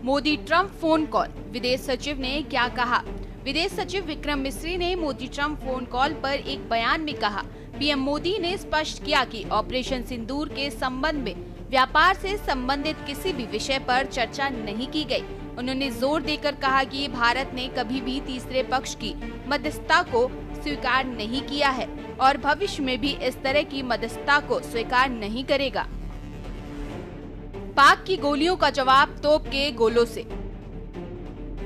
Modi Trump phone call, विदेश सचिव ने क्या कहा? विदेश सचिव विक्रम मिस्री ने मोदी ट्रंप फोन कॉल पर एक बयान में कहा, पीएम मोदी ने स्पष्ट किया कि ऑपरेशन सिंदूर के संबंध में व्यापार से संबंधित किसी भी विषय पर चर्चा नहीं की गई। उन्होंने जोर देकर कहा कि भारत ने कभी भी तीसरे पक्ष की मध्यस्थता को स्वीकार नहीं किया है और भविष्य में भी इस तरह की मध्यस्थता को स्वीकार नहीं करेगा। पाक की गोलियों का जवाब तोप के गोलों से।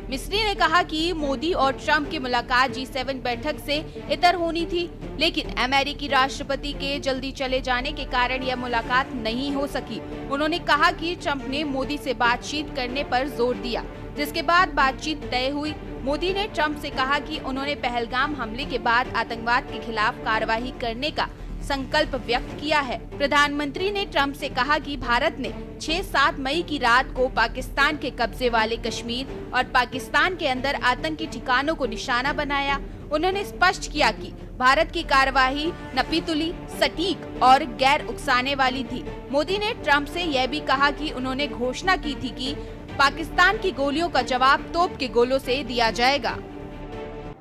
मिस्री ने कहा कि मोदी और ट्रंप की मुलाकात G7 बैठक से इतर होनी थी, लेकिन अमेरिकी राष्ट्रपति के जल्दी चले जाने के कारण यह मुलाकात नहीं हो सकी। उन्होंने कहा कि ट्रंप ने मोदी से बातचीत करने पर जोर दिया, जिसके बाद बातचीत तय हुई। मोदी ने ट्रंप से कहा कि उन्होंने पहलगाम हमले के बाद आतंकवाद के खिलाफ कार्रवाई करने का संकल्प व्यक्त किया है। प्रधानमंत्री ने ट्रंप से कहा कि भारत ने 6-7 मई की रात को पाकिस्तान के कब्जे वाले कश्मीर और पाकिस्तान के अंदर आतंकी ठिकानों को निशाना बनाया। उन्होंने स्पष्ट किया कि भारत की कार्रवाई नपीतुली, सटीक और गैर उकसाने वाली थी। मोदी ने ट्रंप से यह भी कहा कि उन्होंने घोषणा की थी कि पाकिस्तान की गोलियों का जवाब तोप के गोलों से दिया जाएगा।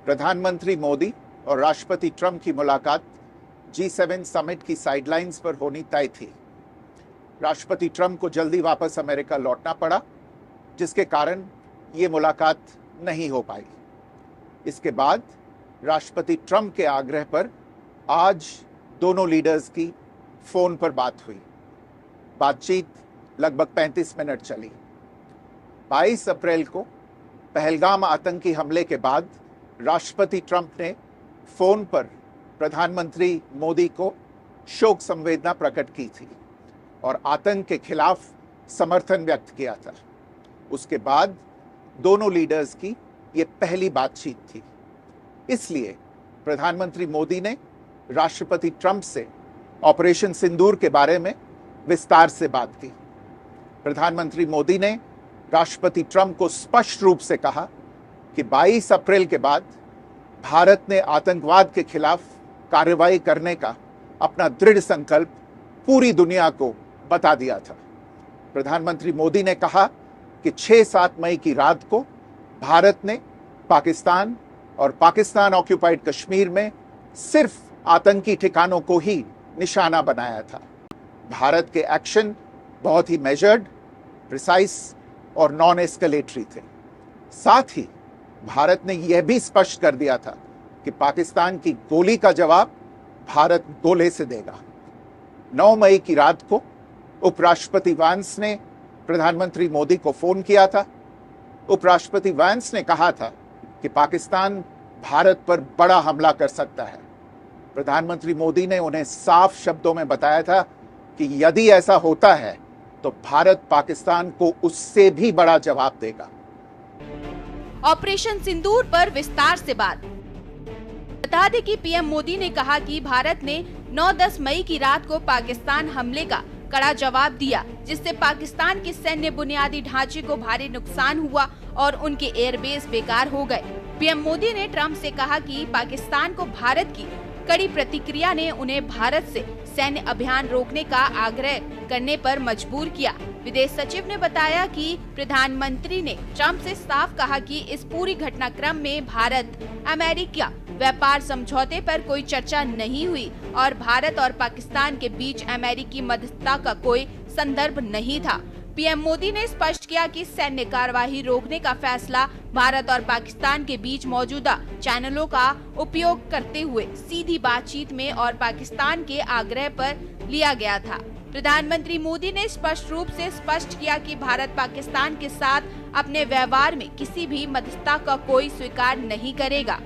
प्रधानमंत्री मोदी और राष्ट्रपति ट्रंप की मुलाकात G7 समिट की साइडलाइंस पर होनी तय थी। राष्ट्रपति ट्रंप को जल्दी वापस अमेरिका लौटना पड़ा, जिसके कारण ये मुलाकात नहीं हो पाई। इसके बाद राष्ट्रपति ट्रंप के आग्रह पर आज दोनों लीडर्स की फोन पर बात हुई। बातचीत लगभग 35 मिनट चली। 22 अप्रैल को पहलगाम आतंकी हमले के बाद राष्ट्रपति ट्रंप ने फोन पर प्रधानमंत्री मोदी को शोक संवेदना प्रकट की थी और आतंक के खिलाफ समर्थन व्यक्त किया था। उसके बाद दोनों लीडर्स की ये पहली बातचीत थी। इसलिए प्रधानमंत्री मोदी ने राष्ट्रपति ट्रंप से ऑपरेशन सिंदूर के बारे में विस्तार से बात की। प्रधानमंत्री मोदी ने राष्ट्रपति ट्रंप को स्पष्ट रूप से कहा कि 22 अप्रैल के बाद भारत ने आतंकवाद के खिलाफ कार्रवाई करने का अपना दृढ़ संकल्प पूरी दुनिया को बता दिया था। प्रधानमंत्री मोदी ने कहा कि 6-7 मई की रात को भारत ने पाकिस्तान और पाकिस्तान ऑक्यूपाइड कश्मीर में सिर्फ आतंकी ठिकानों को ही निशाना बनाया था। भारत के एक्शन बहुत ही मेजर्ड, प्रिसाइज और नॉन एस्केलेटरी थे। साथ ही भारत ने यह भी स्पष्ट कर दिया था कि पाकिस्तान की गोली का जवाब भारत गोले से देगा। 9 मई की रात को उपराष्ट्रपति वांस ने प्रधानमंत्री मोदी को फोन किया था। उपराष्ट्रपति वांस ने कहा था कि पाकिस्तान भारत पर बड़ा हमला कर सकता है। प्रधानमंत्री मोदी ने उन्हें साफ शब्दों में बताया था कि यदि ऐसा होता है तो भारत पाकिस्तान को उससे भी बड़ा जवाब देगा। ऑपरेशन सिंदूर पर विस्तार से बात। बता दें कि पीएम मोदी ने कहा कि भारत ने 9-10 मई की रात को पाकिस्तान हमले का कड़ा जवाब दिया, जिससे पाकिस्तान के सैन्य बुनियादी ढांचे को भारी नुकसान हुआ और उनके एयरबेस बेकार हो गए। पीएम मोदी ने ट्रंप से कहा कि पाकिस्तान को भारत की कड़ी प्रतिक्रिया ने उन्हें भारत से सैन्य अभियान रोकने का आग्रह करने पर मजबूर किया। विदेश सचिव ने बताया कि प्रधानमंत्री ने ट्रंप से साफ कहा कि इस पूरी घटनाक्रम में भारत अमेरिका व्यापार समझौते पर कोई चर्चा नहीं हुई और भारत और पाकिस्तान के बीच अमेरिकी मध्यस्थता का कोई संदर्भ नहीं था। पीएम मोदी ने स्पष्ट किया कि सैन्य कार्यवाही रोकने का फैसला भारत और पाकिस्तान के बीच मौजूदा चैनलों का उपयोग करते हुए सीधी बातचीत में और पाकिस्तान के आग्रह पर लिया गया था। प्रधानमंत्री मोदी ने स्पष्ट रूप से स्पष्ट किया कि भारत पाकिस्तान के साथ अपने व्यवहार में किसी भी मध्यस्थता का कोई स्वीकार नहीं करेगा।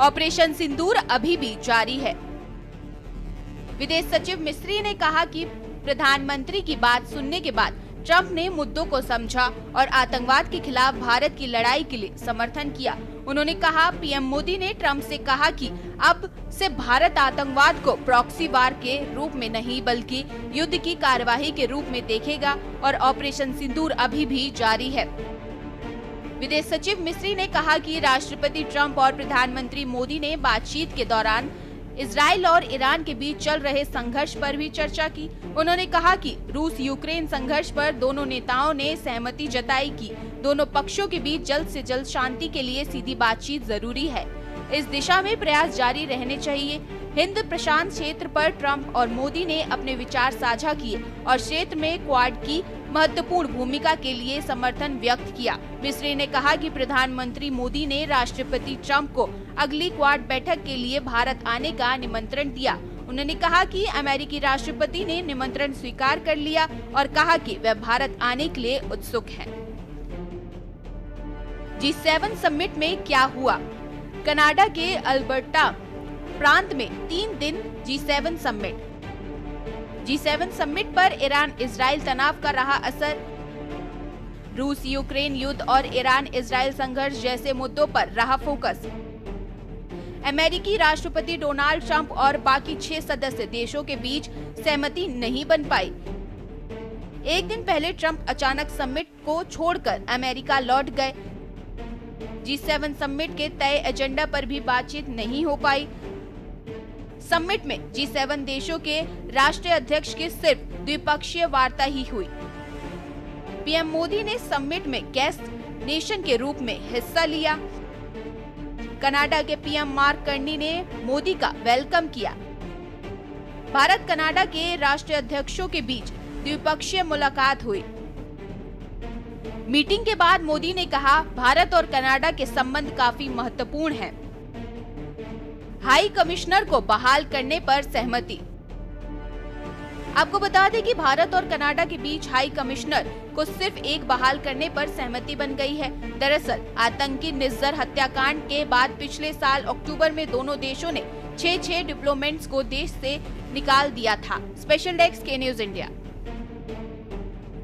ऑपरेशन सिंदूर अभी भी जारी है। विदेश सचिव मिस्री ने कहा कि प्रधानमंत्री की बात सुनने के बाद ट्रंप ने मुद्दों को समझा और आतंकवाद के खिलाफ भारत की लड़ाई के लिए समर्थन किया। उन्होंने कहा, पीएम मोदी ने ट्रंप से कहा कि अब से भारत आतंकवाद को प्रॉक्सी वार के रूप में नहीं बल्कि युद्ध की कार्यवाही के रूप में देखेगा और ऑपरेशन सिंदूर अभी भी जारी है। विदेश सचिव मिस्री ने कहा कि राष्ट्रपति ट्रंप और प्रधानमंत्री मोदी ने बातचीत के दौरान इजराइल और ईरान के बीच चल रहे संघर्ष पर भी चर्चा की। उन्होंने कहा कि रूस यूक्रेन संघर्ष पर दोनों नेताओं ने सहमति जताई कि दोनों पक्षों के बीच जल्द से जल्द शांति के लिए सीधी बातचीत जरूरी है। इस दिशा में प्रयास जारी रहने चाहिए। हिंद प्रशांत क्षेत्र पर ट्रंप और मोदी ने अपने विचार साझा किए और क्षेत्र में क्वाड की महत्वपूर्ण भूमिका के लिए समर्थन व्यक्त किया। मिस्री ने कहा कि प्रधानमंत्री मोदी ने राष्ट्रपति ट्रंप को अगली क्वाड बैठक के लिए भारत आने का निमंत्रण दिया। उन्होंने कहा कि अमेरिकी राष्ट्रपति ने निमंत्रण स्वीकार कर लिया और कहा कि वह भारत आने के लिए उत्सुक हैं। G7 समिट में क्या हुआ? कनाडा के अल्बर्टा प्रांत में 3 दिन G7 समिट। G7 समिट पर ईरान इजराइल तनाव का रहा असर। रूस यूक्रेन युद्ध और ईरान इजराइल संघर्ष जैसे मुद्दों पर रहा फोकस। अमेरिकी राष्ट्रपति डोनाल्ड ट्रंप और बाकी 6 सदस्य देशों के बीच सहमति नहीं बन पाई। एक दिन पहले ट्रंप अचानक समिट को छोड़कर अमेरिका लौट गए। G7 समिट के तय एजेंडा पर भी बातचीत नहीं हो पाई। समिट में G7 देशों के राष्ट्रीय अध्यक्ष की सिर्फ द्विपक्षीय वार्ता ही हुई। पीएम मोदी ने समिट में गेस्ट नेशन के रूप में हिस्सा लिया। कनाडा के पीएम मार्क कार्नी ने मोदी का वेलकम किया। भारत कनाडा के राष्ट्रीय अध्यक्षों के बीच द्विपक्षीय मुलाकात हुई। मीटिंग के बाद मोदी ने कहा, भारत और कनाडा के संबंध काफी महत्वपूर्ण हैं। हाई कमिश्नर को बहाल करने पर सहमति। आपको बता दें कि भारत और कनाडा के बीच हाई कमिश्नर को सिर्फ एक बहाल करने पर सहमति बन गई है। दरअसल आतंकी निज्जर हत्याकांड के बाद पिछले साल अक्टूबर में दोनों देशों ने 6 डिप्लोमेट्स को देश से निकाल दिया था। स्पेशल डेस्क के न्यूज़ इंडिया।